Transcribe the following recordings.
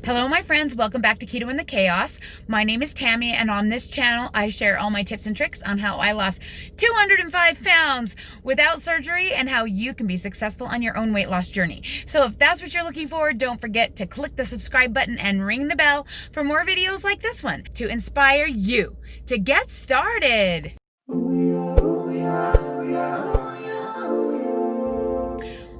Hello my friends, welcome back to Keto and the Chaos. My name is Tammy and on this channel I share all my tips and tricks on how I lost 205 pounds without surgery and how you can be successful on your own weight loss journey. So if that's what you're looking for, don't forget to click the subscribe button and ring the bell for more videos like this one to inspire you to get started.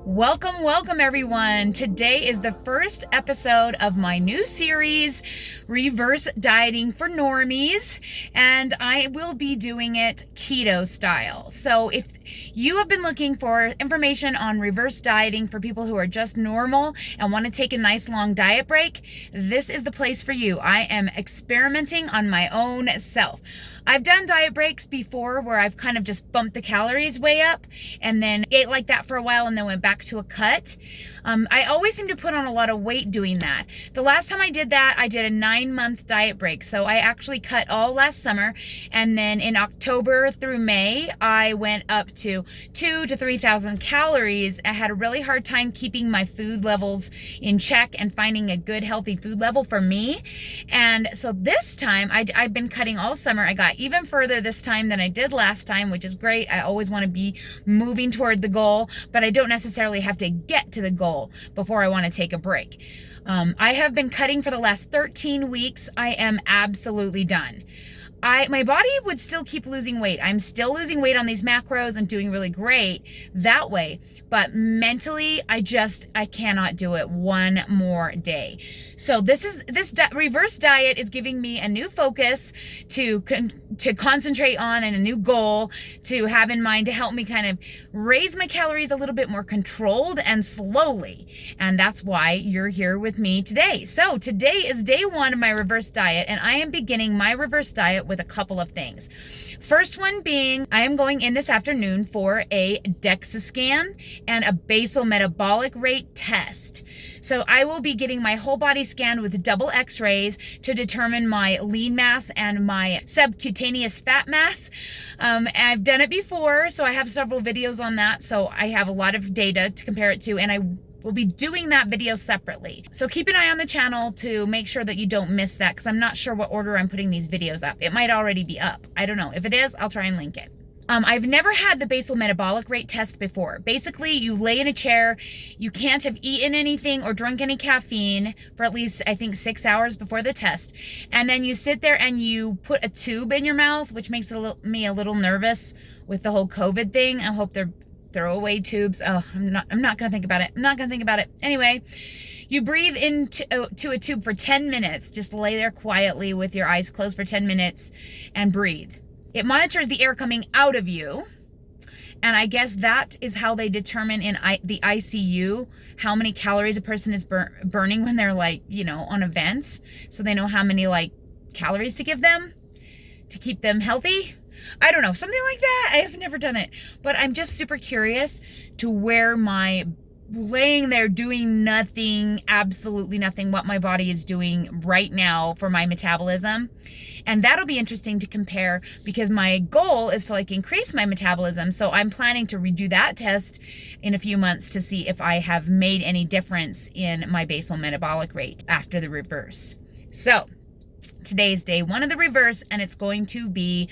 Welcome everyone. Today is the first episode of my new series, Reverse Dieting for Normies, and I will be doing it keto style. So if you have been looking for information on reverse dieting for people who are just normal and want to take a nice long diet break, this is the place for you. I am experimenting on my own self. I've done diet breaks before where I've kind of just bumped the calories way up and then ate like that for a while and then went back to a cut. I always seem to put on a lot of weight doing that. The last time I did that, I did a 9-month diet break. So I actually cut all last summer, and then in October through May, I went up to 2,000 to 3,000 calories. I had a really hard time keeping my food levels in check and finding a good healthy food level for me. And so this time, I've been cutting all summer. I got even further this time than I did last time, which is great. I always want to be moving toward the goal, but I don't necessarily have to get to the goal before I want to take a break. I have been cutting for the last 13 weeks. I am absolutely done. My body would still keep losing weight. I'm still losing weight on these macros and doing really great that way. But mentally, I cannot do it one more day. So this reverse diet is giving me a new focus to concentrate on and a new goal to have in mind to help me kind of raise my calories a little bit more controlled and slowly. And that's why you're here with me today. So today is day one of my reverse diet, and I am beginning my reverse diet with a couple of things. First one being, I am going in this afternoon for a DEXA scan and a basal metabolic rate test. So I will be getting my whole body scanned with double x-rays to determine my lean mass and my subcutaneous fat mass. I've done it before, so I have several videos on that. So I have a lot of data to compare it to, and I we'll be doing that video separately. So keep an eye on the channel to make sure that you don't miss that, because I'm not sure what order I'm putting these videos up. It might already be up. I don't know. If it is, I'll try and link it. I've never had the basal metabolic rate test before. Basically, you lay in a chair, you can't have eaten anything or drunk any caffeine for at least, I think, 6 hours before the test. And then you sit there and you put a tube in your mouth, which makes me a little nervous with the whole COVID thing. I hope they're throwaway tubes. Oh, I'm not gonna think about it. I'm not gonna think about it. Anyway, you breathe into a tube for 10 minutes. Just lay there quietly with your eyes closed for 10 minutes and breathe. It monitors the air coming out of you. And I guess that is how they determine in the ICU how many calories a person is burning when they're on a vent. So they know how many calories to give them to keep them healthy. I don't know, something like that. I have never done it, but I'm just super curious to where my laying there doing nothing, absolutely nothing, what my body is doing right now for my metabolism. And that'll be interesting to compare, because my goal is to increase my metabolism. So I'm planning to redo that test in a few months to see if I have made any difference in my basal metabolic rate after the reverse. So today's day one of the reverse, and it's going to be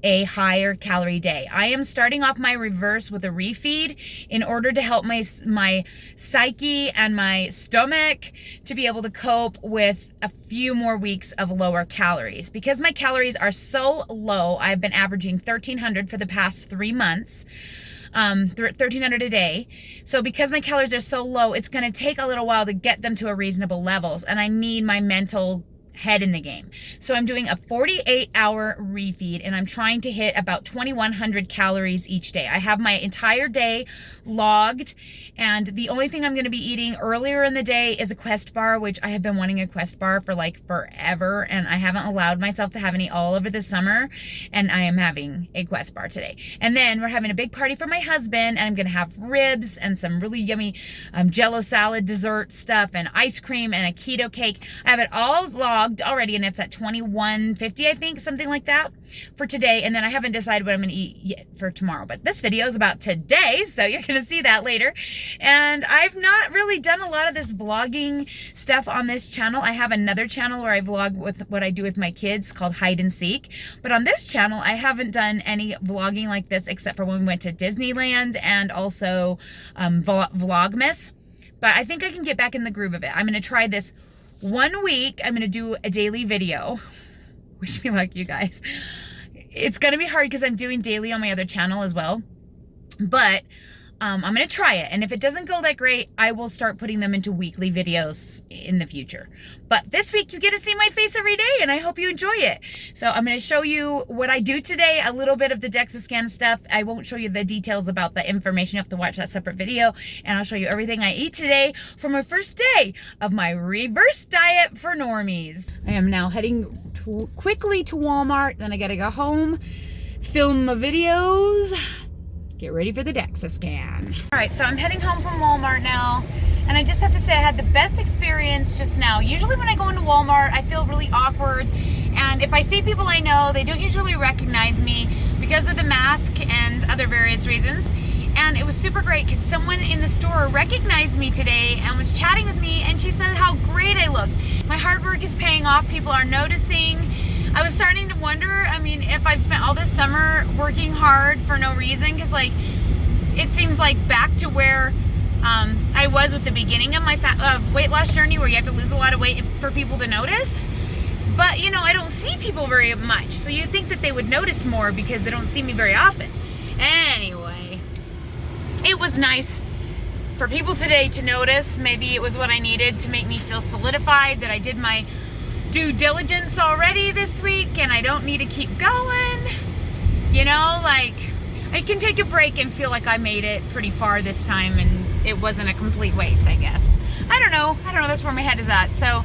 a higher calorie day. I am starting off my reverse with a refeed in order to help my psyche and my stomach to be able to cope with a few more weeks of lower calories. Because my calories are so low, I've been averaging 1,300 for the past 3 months. 1,300 a day. So because my calories are so low, it's going to take a little while to get them to a reasonable levels, and I need my mental head in the game. So I'm doing a 48-hour refeed, and I'm trying to hit about 2,100 calories each day. I have my entire day logged, and the only thing I'm going to be eating earlier in the day is a Quest bar, which I have been wanting a Quest bar for forever, and I haven't allowed myself to have any all over the summer, and I am having a Quest bar today. And then we're having a big party for my husband, and I'm going to have ribs and some really yummy Jello salad dessert stuff and ice cream and a keto cake. I have it all logged vlogged already, and it's at 21:50, I think, something like that for today. And then I haven't decided what I'm gonna eat yet for tomorrow, but this video is about today, so you're gonna see that later. And I've not really done a lot of this vlogging stuff on this channel. I have another channel where I vlog with what I do with my kids called Hide and Seek. But on this channel, I haven't done any vlogging like this except for when we went to Disneyland and also Vlogmas. But I think I can get back in the groove of it. I'm gonna try this 1 week. I'm gonna do a daily video. Wish me luck, you guys. It's gonna be hard because I'm doing daily on my other channel as well. But I'm gonna try it. And if it doesn't go that great, I will start putting them into weekly videos in the future. But this week you get to see my face every day, and I hope you enjoy it. So I'm gonna show you what I do today, a little bit of the DEXA scan stuff. I won't show you the details about the information. You have to watch that separate video. And I'll show you everything I eat today for my first day of my reverse diet for normies. I am now heading quickly to Walmart. Then I gotta go home, film my videos, get ready for the DEXA scan. All right, so I'm heading home from Walmart now, and I just have to say I had the best experience just now. Usually when I go into Walmart, I feel really awkward, and if I see people I know, they don't usually recognize me because of the mask and other various reasons. And it was super great because someone in the store recognized me today and was chatting with me, and she said how great I look. My hard work is paying off. People are noticing. I was starting to wonder, I mean, if I've spent all this summer working hard for no reason, because like it seems like back to where I was with the beginning of my weight loss journey, where you have to lose a lot of weight for people to notice. But you know, I don't see people very much, so you'd think that they would notice more because they don't see me very often. Anyway, it was nice for people today to notice. Maybe it was what I needed to make me feel solidified that I did my due diligence already this week and I don't need to keep going. You know, like I can take a break and feel like I made it pretty far this time and it wasn't a complete waste, I guess. I don't know, that's where my head is at. So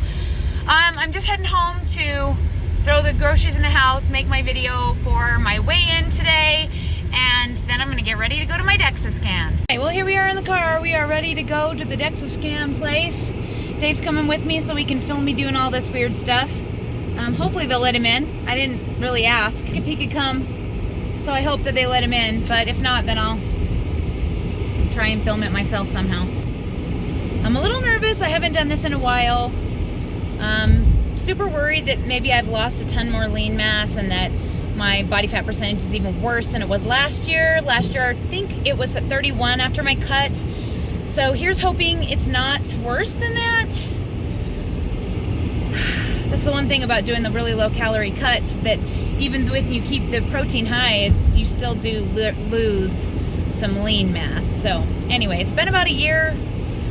I'm just heading home to throw the groceries in the house, make my video for my weigh-in today, and then I'm gonna get ready to go to my DEXA scan. Okay, well, here we are in the car. We are ready to go to the DEXA scan place. Dave's coming with me so he can film me doing all this weird stuff. Hopefully they'll let him in. I didn't really ask if he could come, so I hope that they let him in, but if not, then I'll try and film it myself somehow. I'm a little nervous. I haven't done this in a while. Super worried that maybe I've lost a ton more lean mass and that my body fat percentage is even worse than it was last year. Last year, I think it was at 31 after my cut. So here's hoping it's not worse than that. That's the one thing about doing the really low calorie cuts, that even if you keep the protein high, you still do lose some lean mass. So anyway, it's been about a year.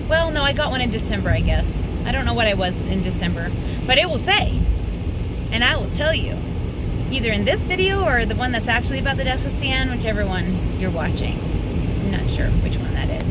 Well, no, I got one in December, I guess. I don't know what I was in December, but it will say, and I will tell you, either in this video or the one that's actually about the DEXA scan, whichever one you're watching. I'm not sure which one that is.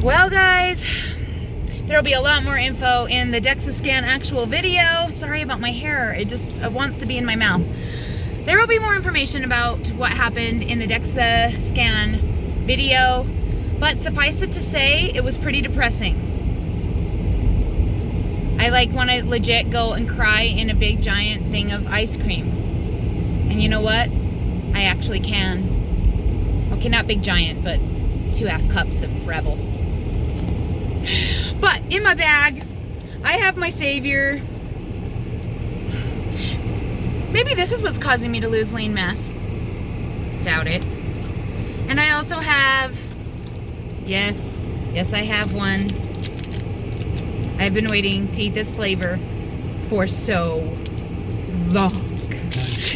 Well guys, there'll be a lot more info in the DEXA scan actual video. Sorry about my hair, it wants to be in my mouth. There will be more information about what happened in the DEXA scan video, but suffice it to say, it was pretty depressing. I want to legit go and cry in a big giant thing of ice cream. And you know what? I actually can. Okay, not big giant, but 2½ cups of Rebel. But in my bag, I have my savior. Maybe this is what's causing me to lose lean mass. Doubt it. And I also have, yes, I have one. I've been waiting to eat this flavor for so long.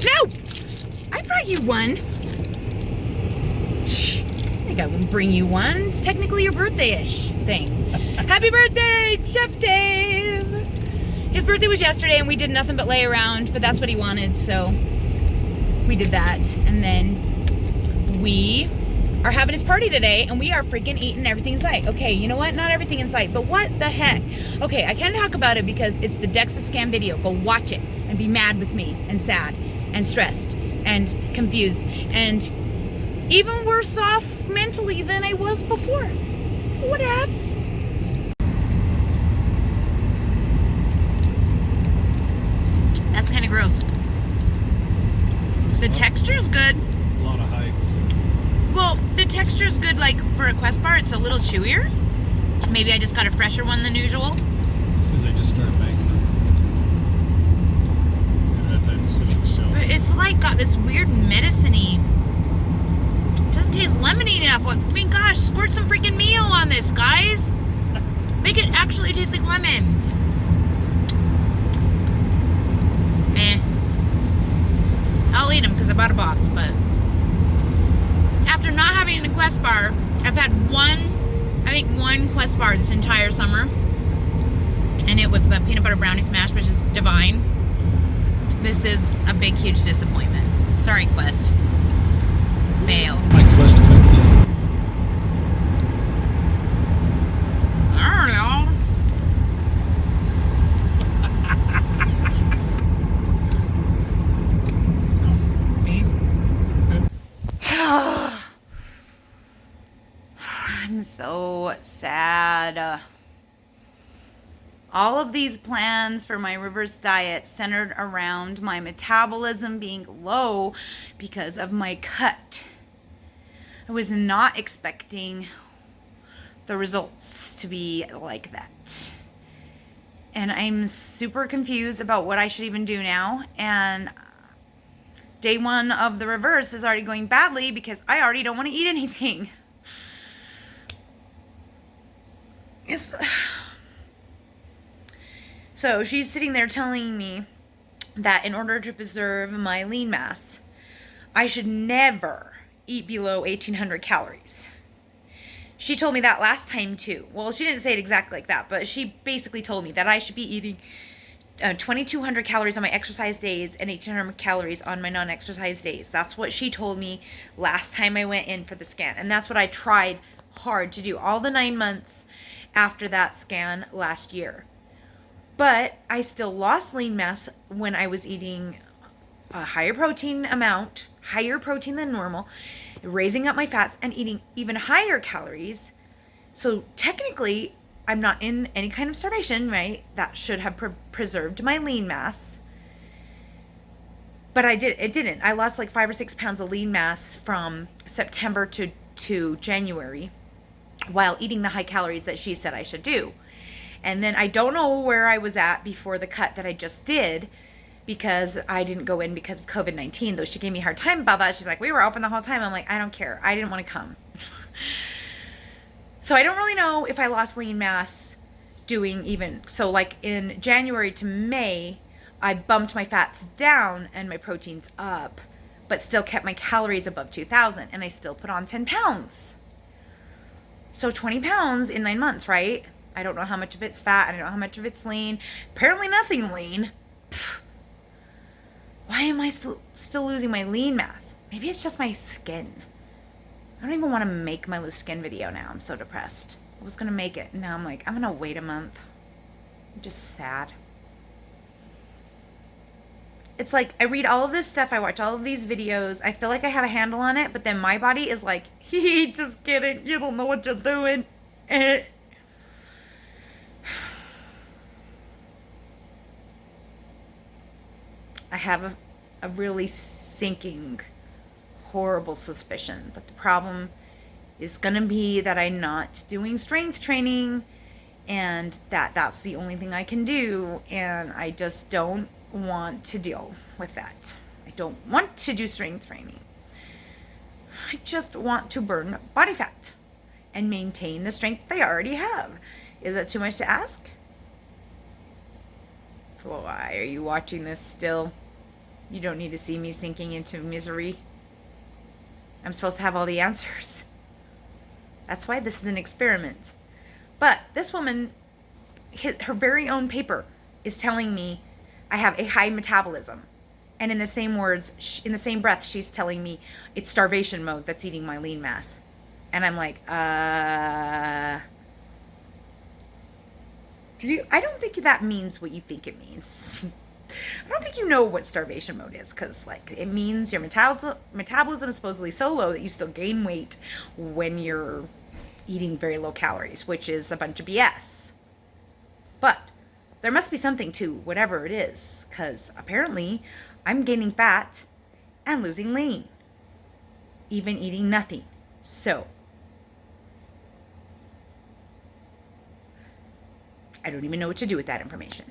No! I brought you one. I think I will bring you one. It's technically your birthday-ish thing. Happy birthday, Chef Dave! His birthday was yesterday and we did nothing but lay around, but that's what he wanted, so we did that. And then we are having his party today and we are freaking eating everything in sight. Okay, you know what? Not everything in sight, but what the heck? Okay, I can't talk about it because it's the DEXA scam video. Go watch it and be mad with me and sad and stressed and confused and even worse off mentally than I was before. Whatevs. That's kind of gross. The texture's good. A lot of hype. Well, the texture's good, like for a Quest bar, it's a little chewier. Maybe I just got a fresher one than usual. It's because I just started making them. I had time to sit on the shelf. But it's like got this weird medicine-y. It doesn't taste lemony enough. Like, I mean, gosh, squirt some freaking Mio on this, guys. Make it actually taste like lemon. I'll eat them because I bought a box, but after not having a Quest bar, I've had one Quest bar this entire summer, and it was the peanut butter brownie smash, which is divine. This is a big, huge disappointment. Sorry, Quest. Fail. My Quest cookies. I don't know. I'm so sad. All of these plans for my reverse diet centered around my metabolism being low because of my cut. I was not expecting the results to be like that. And I'm super confused about what I should even do now. And day one of the reverse is already going badly because I already don't want to eat anything. So she's sitting there telling me that in order to preserve my lean mass, I should never eat below 1,800 calories. She told me that last time too. Well, she didn't say it exactly like that, but she basically told me that I should be eating 2,200 calories on my exercise days and 1,800 calories on my non-exercise days. That's what she told me last time I went in for the scan. And that's what I tried hard to do all the 9 months after that scan last year. But I still lost lean mass when I was eating a higher protein amount, higher protein than normal, raising up my fats and eating even higher calories. So technically, I'm not in any kind of starvation, right? That should have preserved my lean mass. But it didn't. I lost like 5 or 6 pounds of lean mass from September to January while eating the high calories that she said I should do. And then I don't know where I was at before the cut that I just did because I didn't go in because of COVID-19, though she gave me a hard time about that. She's like, we were open the whole time. I'm like, I don't care. I didn't want to come. So I don't really know if I lost lean mass doing even, so like in January to May, I bumped my fats down and my proteins up, but still kept my calories above 2,000 and I still put on 10 pounds. So 20 pounds in 9 months, right? I don't know how much of it's fat. I don't know how much of it's lean. Apparently nothing lean. Pfft. Why am I still losing my lean mass? Maybe it's just my skin. I don't even want to make my loose skin video now. I'm so depressed. I was going to make it. Now I'm like, I'm going to wait a month. I'm just sad. It's like I read all of this stuff. I watch all of these videos. I feel like I have a handle on it. But then my body is like, just kidding. You don't know what you're doing. I have a really sinking, horrible suspicion that the problem is going to be that I'm not doing strength training and that's the only thing I can do, and I just don't want to deal with that. I don't want to do strength training. I just want to burn body fat and maintain the strength I already have. Is that too much to ask? Why are you watching this still? You don't need to see me sinking into misery. I'm supposed to have all the answers. That's why this is an experiment. But this woman, her very own paper is telling me I have a high metabolism. And in the same words, in the same breath, she's telling me it's starvation mode that's eating my lean mass. And I'm like, I don't think that means what you think it means. I don't think you know what starvation mode is, because like it means your metabolism is supposedly so low that you still gain weight when you're eating very low calories, which is a bunch of BS. But there must be something to whatever it is, because apparently I'm gaining fat and losing lean, even eating nothing. So I don't even know what to do with that information.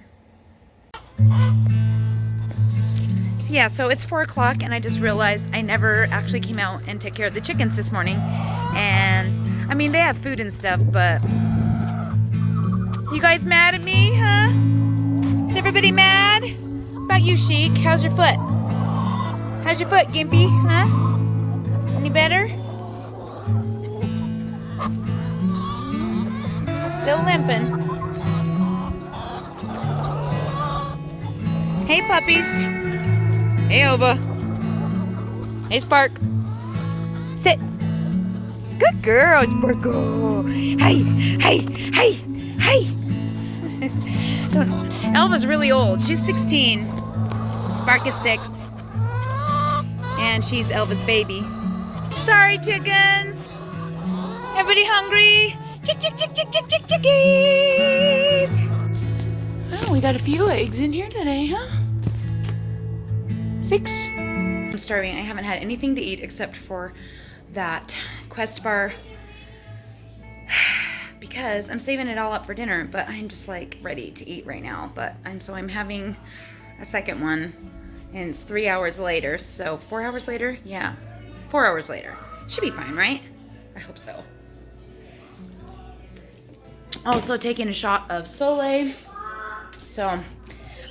Yeah, so it's 4 o'clock and I just realized I never actually came out and took care of the chickens this morning. And I mean, they have food and stuff, but you guys mad at me, huh? Is everybody mad? How about you, Sheik? How's your foot? How's your foot, Gimpy? Huh? Any better? Still limping. Hey, puppies. Hey, Ova. Hey, Spark. Sit. Good girl, Sparkle. Hey, hey, hey, hey. Elva's really old. She's 16. Spark is 6. And she's Elva's baby. Sorry, chickens. Everybody hungry? Chickies. Oh, we got a few eggs in here today, huh? 6. I'm starving. I haven't had anything to eat except for that Quest bar because I'm saving it all up for dinner, but I'm just like ready to eat right now. But I'm having a second one, and it's 3 hours later. So 4 hours later? Yeah, 4 hours later. Should be fine, right? I hope so. Also taking a shot of Soleil. So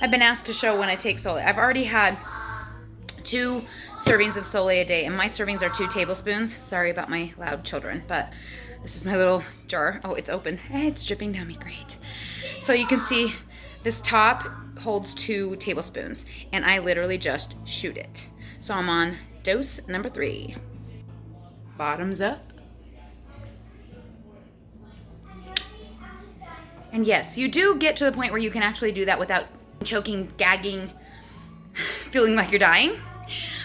I've been asked to show when I take Soleil. I've already had 2 servings of Soleil a day, and my servings are 2 tablespoons. Sorry about my loud children, but this is my little jar. Oh, it's open. It's dripping down me. Great. So you can see this top holds 2 tablespoons, and I literally just shoot it. So I'm on dose number 3. Bottoms up. And yes, you do get to the point where you can actually do that without choking, gagging, feeling like you're dying.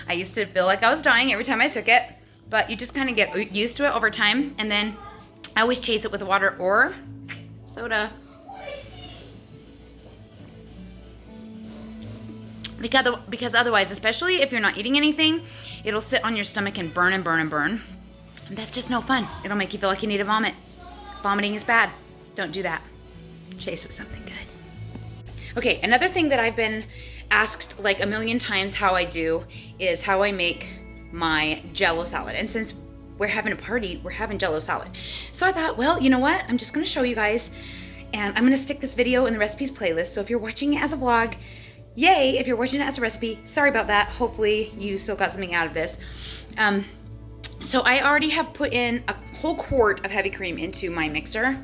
I used to feel like I was dying every time I took it, but you just kind of get used to it over time. And then I always chase it with water or soda. Because otherwise, especially if you're not eating anything, it'll sit on your stomach and burn and burn and burn. And that's just no fun. It'll make you feel like you need to vomit. Vomiting is bad. Don't do that. Chase with something good. Okay, another thing that I've been asked like a million times how I do is how I make my Jello salad. And since we're having a party, we're having Jello salad. So I thought, well, you know what? I'm just gonna show you guys, and I'm gonna stick this video in the recipes playlist. So if you're watching it as a vlog, yay. If you're watching it as a recipe, sorry about that. Hopefully you still got something out of this. So I already have put in a whole quart of heavy cream into my mixer.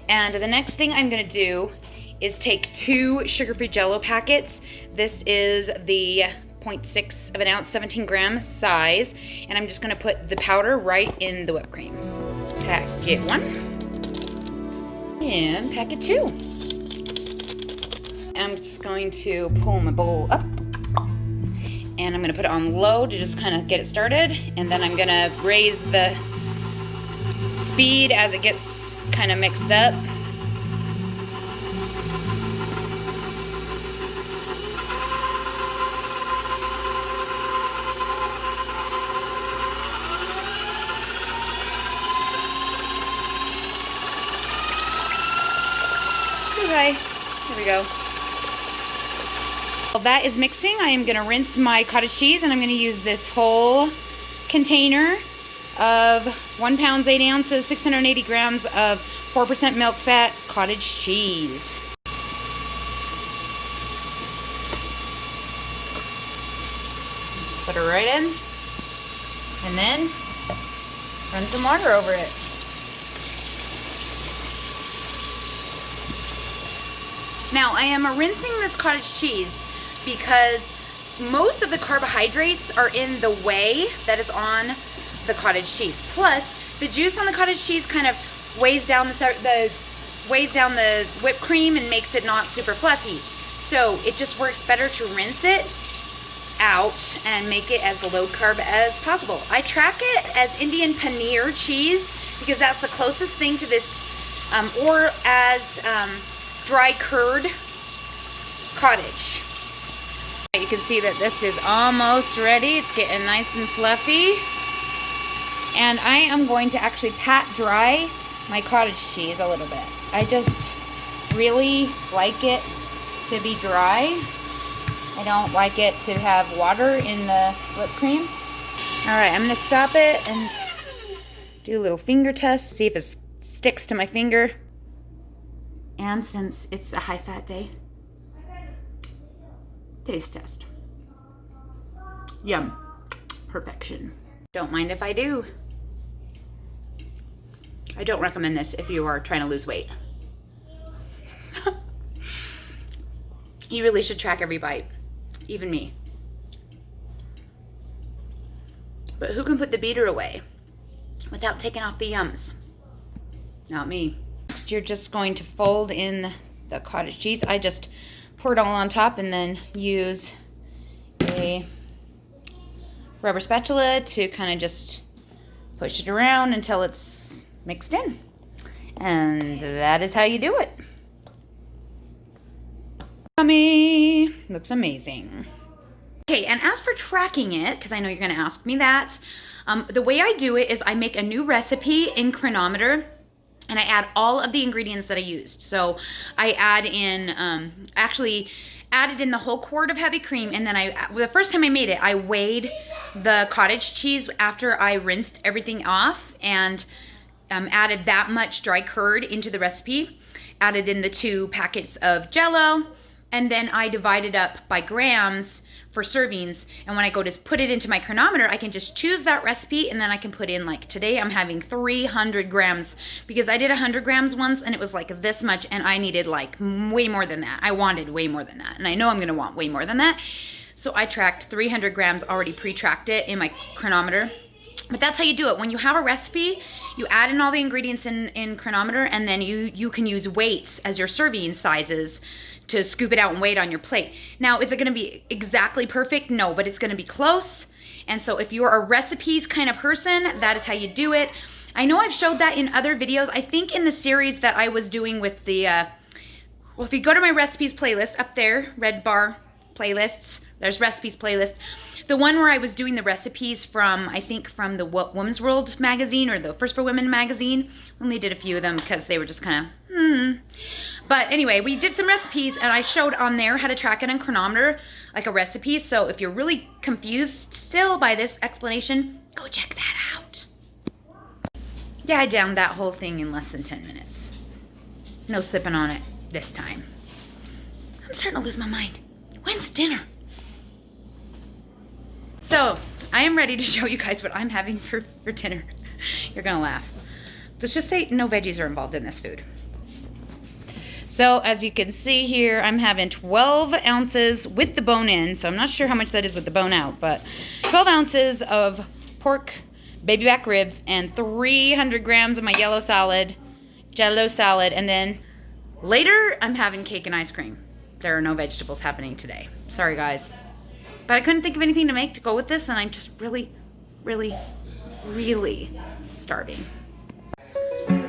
And the next thing I'm gonna do is take 2 sugar-free Jello packets. This is the 0.6 of an ounce, 17 gram size. And I'm just gonna put the powder right in the whipped cream. Packet 1 and packet 2. I'm just going to pull my bowl up and I'm gonna put it on low to just kind of get it started. And then I'm gonna raise the speed as it gets kind of mixed up. Okay, here we go. While that is mixing, I am going to rinse my cottage cheese, and I'm going to use this whole container of 1 pound, 8 ounces, 680 grams of 4% milk fat cottage cheese. Put it right in, and then run some water over it. Now, I am rinsing this cottage cheese because most of the carbohydrates are in the whey that is on the cottage cheese. Plus, the juice on the cottage cheese kind of weighs down the whipped cream and makes it not super fluffy. So it just works better to rinse it out and make it as low carb as possible. I track it as Indian paneer cheese because that's the closest thing to this, or as dry curd cottage. You can see that this is almost ready. It's getting nice and fluffy. And I am going to actually pat dry my cottage cheese a little bit. I just really like it to be dry. I don't like it to have water in the whipped cream. All right, I'm gonna stop it and do a little finger test, see if it sticks to my finger. And since it's a high-fat day, taste test. Yum. Perfection. Don't mind if I do. I don't recommend this if you are trying to lose weight. You really should track every bite. Even me. But who can put the beater away without taking off the yums? Not me. Next, you're just going to fold in the cottage cheese. I just pour it all on top and then use a rubber spatula to kind of just push it around until it's mixed in. And that is how you do it. Yummy! Looks amazing. Okay, and as for tracking it, because I know you're going to ask me that, the way I do it is I make a new recipe in Cronometer, and I add all of the ingredients that I used. So I add in, actually added in the whole quart of heavy cream, and then the first time I made it, I weighed the cottage cheese after I rinsed everything off, and added that much dry curd into the recipe, added in the 2 packets of Jello, and then I divided up by grams for servings. And when I go to put it into my Cronometer, I can just choose that recipe, and then I can put in, like today I'm having 300 grams because I did 100 grams once and it was like this much, and I needed like way more than that. I wanted way more than that, and I know I'm gonna want way more than that. So I tracked 300 grams, already pre-tracked it in my Cronometer. But that's how you do it. When you have a recipe, you add in all the ingredients in Cronometer, and then you can use weights as your serving sizes to scoop it out and weigh it on your plate. Now, is it gonna be exactly perfect? No, but it's gonna be close. And so if you're a recipes kind of person, that is how you do it. I know I've showed that in other videos. I think in the series that I was doing with the, well, if you go to my recipes playlist up there, red bar playlists, there's recipes playlist. The one where I was doing the recipes from, I think from the Women's World magazine or the First for Women magazine. Only did a few of them because they were just kind of, But anyway, we did some recipes, and I showed on there how to track it in Cronometer, like a recipe. So if you're really confused still by this explanation, go check that out. Yeah, I downed that whole thing in less than 10 minutes. No sipping on it this time. I'm starting to lose my mind. When's dinner? So, I am ready to show you guys what I'm having for dinner. You're gonna laugh. Let's just say no veggies are involved in this food. So, as you can see here, I'm having 12 ounces with the bone in. So, I'm not sure how much that is with the bone out, but 12 ounces of pork, baby back ribs, and 300 grams of my Jello salad. And then later, I'm having cake and ice cream. There are no vegetables happening today. Sorry, guys. But I couldn't think of anything to make to go with this, and I'm just really, really, really starving. Time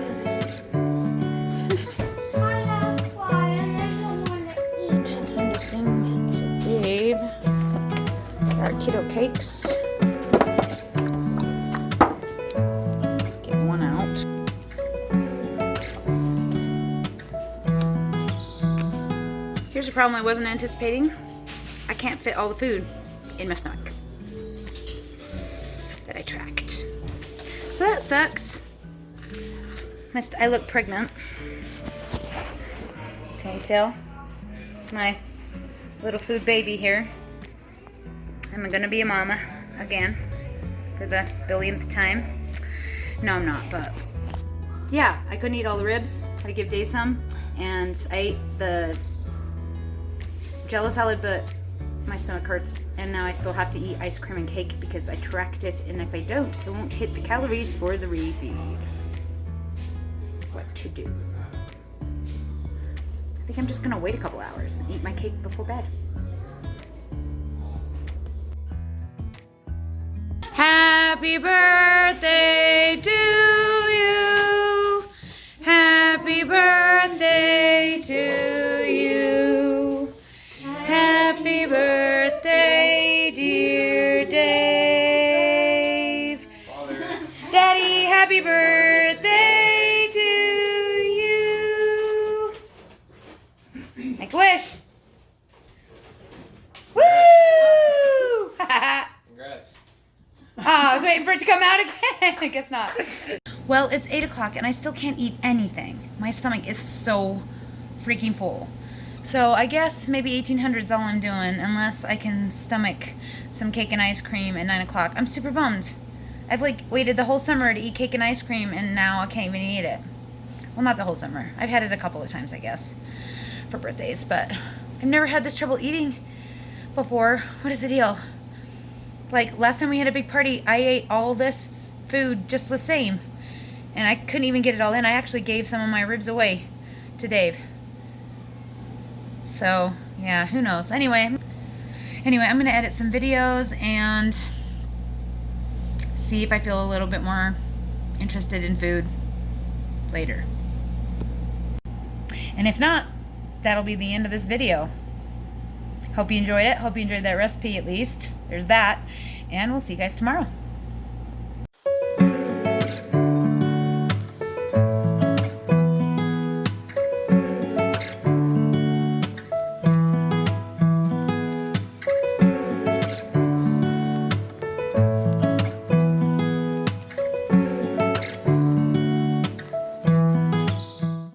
to sing to Dave. Our keto cakes. Get one out. Here's a problem I wasn't anticipating. I can't fit all the food in my stomach that I tracked. So that sucks. I look pregnant. Can you tell? It's my little food baby here. I'm gonna be a mama again for the billionth time. No, I'm not, but yeah, I couldn't eat all the ribs. Had to give Dave some, and I ate the Jello salad, but my stomach hurts, and now I still have to eat ice cream and cake because I tracked it, and if I don't, it won't hit the calories for the refeed. What to do? I think I'm just gonna wait a couple hours and eat my cake before bed. Happy birthday to you. Happy birthday to you. Happy birthday, dear Dave. Daddy, happy birthday to you. Make a wish. Woo! Congrats. I was waiting for it to come out again. I guess not. Well, it's 8 o'clock and I still can't eat anything. My stomach is so freaking full. So I guess maybe 1800 is all I'm doing, unless I can stomach some cake and ice cream at 9 o'clock. I'm super bummed. I've waited the whole summer to eat cake and ice cream, and now I can't even eat it. Well, not the whole summer. I've had it a couple of times, I guess, for birthdays, but I've never had this trouble eating before. What is the deal? Last time we had a big party, I ate all this food just the same, and I couldn't even get it all in. I actually gave some of my ribs away to Dave. So, yeah, who knows? Anyway, I'm going to edit some videos and see if I feel a little bit more interested in food later. And if not, that'll be the end of this video. Hope you enjoyed it. Hope you enjoyed that recipe at least. There's that. And we'll see you guys tomorrow.